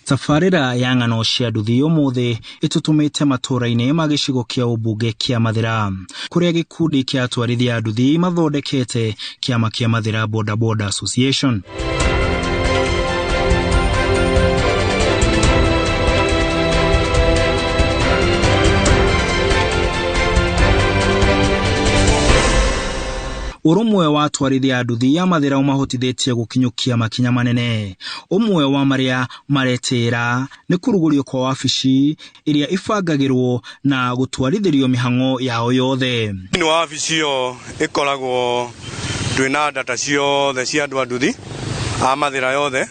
Tafarira ya ng'ano cia nduthi umuthi itutumite matura-ini ma gicigo kia ubunge kia Mathira kuria gikundi kia atwarithia a nduthi mathondekete kiama kia Mathira Boda Boda Association. Urumwe wa atwarithia a nduthi ya Mathira umahotithĩtie gukinyukia makinya manene. Umwe wa maria maretera ni kurugurio kwa wabici iria ibangagirwo na gutwarithirio mihang'o yao yothe. Ni wabici yo ikoragwo twina data ciothe cia andu a nduthi a Mathira yothe.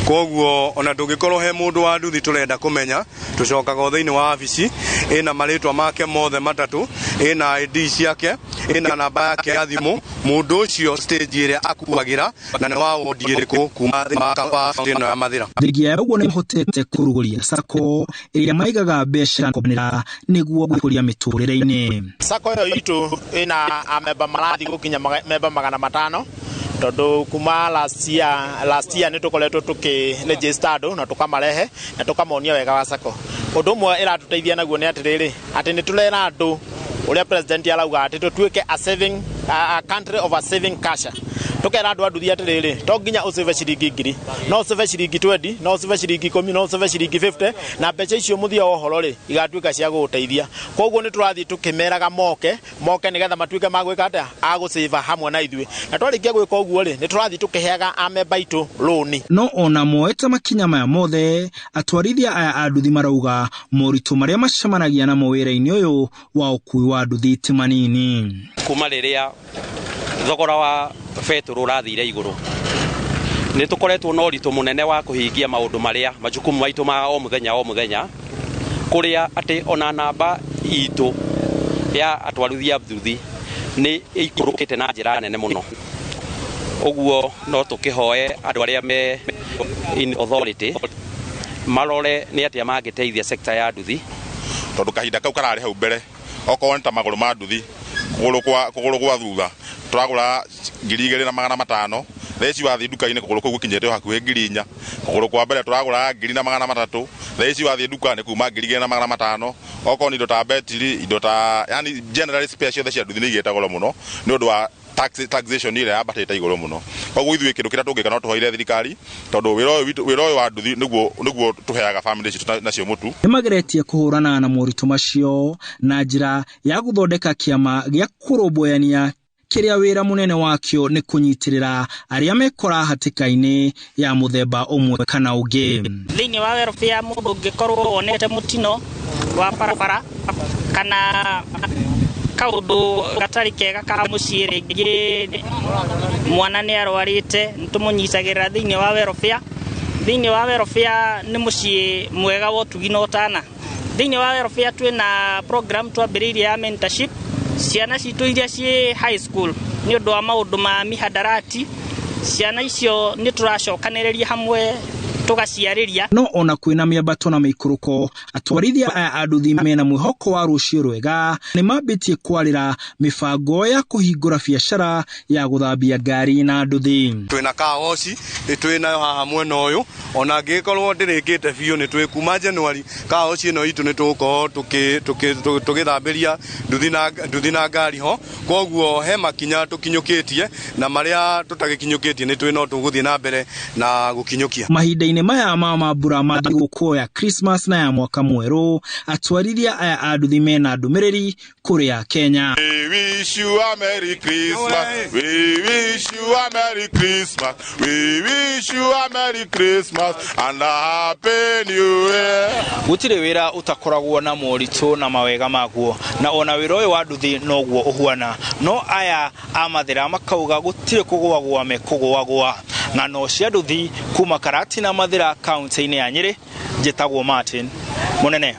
Koguo ona tungikorwo he mundu wa nduthi turenda kumenya tucokaga thiini wa wabici ina maritwa make mothe matatu ina ID ciake ina namba yake ya thimu mundu ucio stage iria akuagira na ni wa wodi iriku kuma makaba tino ya Mathira. Thirikari uguo ni hotete kuruguria sako iria maigaga mbeca kobanira niguo gukuria miturire-ini. Sako yo itu ina ameba marathi gukinya meba 500 tondu kuma last year ni tukoletwo tuki registered na tukamarehe na tukamonia wega wa sako. Undu mwe iratuteithia naguo ni atiriri ati ni turera andu uria president arauga ati tutuike a country of a saving cash. Tukera andu anduthi atiriri to nginya usave ciringi 1,000 no usave ciringi 20 no usave ciringi 10 no usave ciringi 50 na mbeca icio muthia ohoro ri igatuika cia guteithia. Koguo ni turathi tukimeraga moke nigetha matuike magwika ata agusave hamwe na ithui na twarikia gwika uguo ri ni turathi tukiheaga amemba itu loan. No ona moeta makinya maya mothe atwarithia aya a nduthi marauga moritu maria macemanagia na wira-ini uyu wa ukui wa nduthi ti manini. Kuma riria thogora wa beturu rathire iguru ni tukoretwo no ritu munene wa kuhingia maundu maria majukumu maitu ma o muthenya kuria ati ona namba itu ya atwarithia nduthi ni ikurukite na njira nene muno. Uguo no tukihoe andu aria me in authority marore ni atia mangiteithia sector ya nduthi tondu kahinda kau karari hau mbere okorwo ni ta maguru ma nduthi kuguru kwa thutha turagura 2,500 theci wathi duka-ini kuguru kuu gukinyete hakuhi 4,000 kuguru kwa mbere turagura 2,300 theci wathi duka ni kuma 2,500 okorwo ni indo ta betiri indo ta yani generally special theci nduthi ni igeta goro muno ni undu wa taxation ile yabatete iguru muno. Koguo ithuĩ kindu kiria tungika no tuhoire thirikari tondu wira uyu wa nduthi niguo tuheaga family citu nacio mutu. Nimageretie kuhurana na moritu macio na njira ya guthondeka kiama gia kurumbuania kiria wira munene wakio ni kunyitirira aria mekora hatika-ini ya muthemba umwe kana ungi. Thiini wa welfare mundu ngikorwo onete mutino wa barabara kana kaundu gatari kega ka mucii ringi mwana ni arwarite ntumunyitagirira thiini wa welfare. Thiini wa welfare ni mucii mwega wa utugi na utana. Thiini wa welfare twina program twambiriria ya mentorship ciana citu iria ci high school ni undu wa maundu ma mihadarati. Ciana icio ni turacokaniriria hamwe tugaciariria. No ona kwina miambato na mikuruko atwarithia aya a nduthi mena mwihoko wa rucio rwega ni mambitie kwarira mibango ya kuhingura biacara ya guthambia ngari na nduthi. Twina kaoci twinayo haha mwena uyu ona ngikorwo ndirikite biu ni twikuma January kaoci ino itu ni tuko tugithambiria nduthi na ngari ho. Koguo he makinya tukinyukitie na maria tutagikinyukitie ni twino tuguthie na mbere na gukinyukia. Mahinda-ini maya ma mambura ma thigũkũ ya Christmas na ya mwaka mweru atwarithia aya a nduthi mena ndumiriri kuria Kenya. We wish you a Merry Christmas. We wish you a Merry Christmas. We wish you a Merry Christmas and a Happy New Year. Gutire wira utakoragwo na moritu na mawega maguo na ona wira uyu wa nduthi noguo uhuana. No aya a Mathira makauga gutire kugwagwa mekugwagwa na no cia nduthi kuma Karati na Mathira kaunti-ini ya Nyeri. Njitagwo Martin Munene.